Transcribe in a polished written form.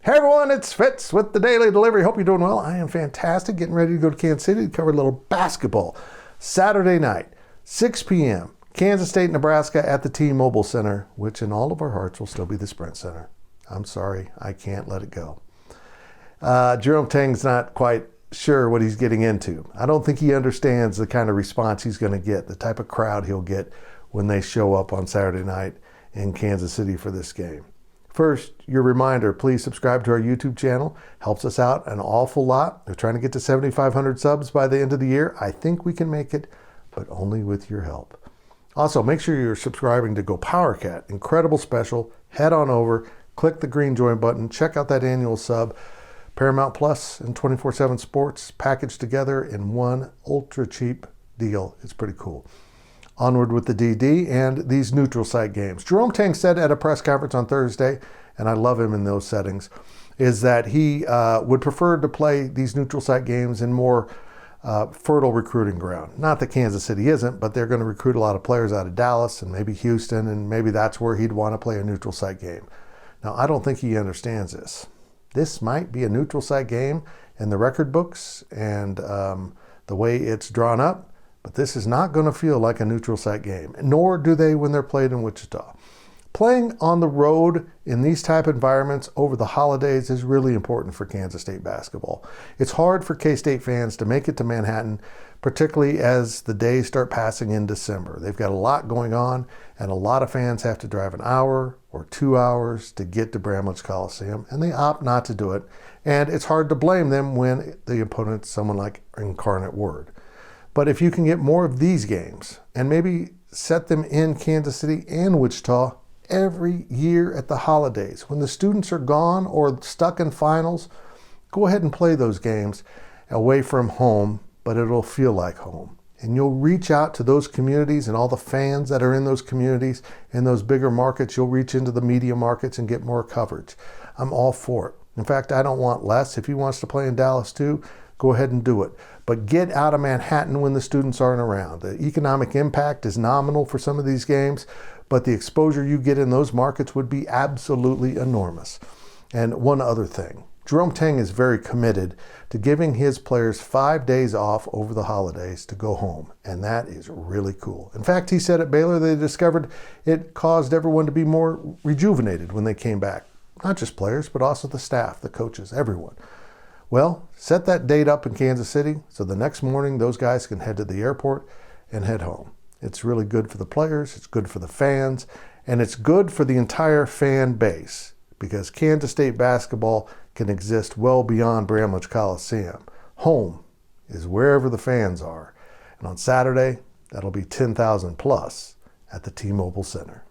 Hey everyone, it's Fitz with the Daily Delivery. Hope you're doing well. I am fantastic. Getting ready to go to Kansas City to cover a little basketball. Saturday night, 6 p.m., Kansas State, Nebraska at the T-Mobile Center, which in all of our hearts will still be the Sprint Center. I'm sorry, I can't let it go. Jerome Tang's not quite sure what he's getting into. I don't think he understands the kind of response he's going to get, the type of crowd he'll get when they show up on Saturday night in Kansas City for this game. First, your reminder, please subscribe to our YouTube channel. Helps us out an awful lot. We're trying to get to 7,500 subs by the end of the year. I think we can make it, but only with your help. Also, make sure you're subscribing to GoPowercat. Incredible special. Head on over, click the green join button, check out that annual sub. Paramount Plus and 24/7 Sports packaged together in one ultra cheap deal. It's pretty cool. Onward with the DD and these neutral site games. Jerome Tang said at a press conference on Thursday, and I love him in those settings, is that he would prefer to play these neutral site games in more fertile recruiting ground. Not that Kansas City isn't, but they're going to recruit a lot of players out of Dallas and maybe Houston, and maybe that's where he'd want to play a neutral site game. Now, I don't think he understands this. This might be a neutral site game in the record books and the way it's drawn up, but this is not going to feel like a neutral site game, nor do they when they're played in Wichita. Playing on the road in these type environments over the holidays is really important for Kansas State basketball. It's hard for K-State fans to make it to Manhattan, particularly as the days start passing in December. They've got a lot going on, and a lot of fans have to drive an hour or 2 hours to get to Bramlage Coliseum, and they opt not to do it. And it's hard to blame them when the opponent's someone like Incarnate Word. But if you can get more of these games and maybe set them in Kansas City and Wichita every year at the holidays, when the students are gone or stuck in finals, go ahead and play those games away from home, but it'll feel like home. And you'll reach out to those communities and all the fans that are in those communities, in those bigger markets. You'll reach into the media markets and get more coverage. I'm all for it. In fact, I don't want less. If he wants to play in Dallas too, go ahead and do it. But get out of Manhattan when the students aren't around. The economic impact is nominal for some of these games, but the exposure you get in those markets would be absolutely enormous. And one other thing, Jerome Tang is very committed to giving his players 5 days off over the holidays to go home, and that is really cool. In fact, he said at Baylor they discovered it caused everyone to be more rejuvenated when they came back. Not just players, but also the staff, the coaches, everyone. Well, set that date up in Kansas City so the next morning those guys can head to the airport and head home. It's really good for the players, it's good for the fans, and it's good for the entire fan base because Kansas State basketball can exist well beyond Bramlage Coliseum. Home is wherever the fans are. And on Saturday, that'll be 10,000 plus at the T-Mobile Center.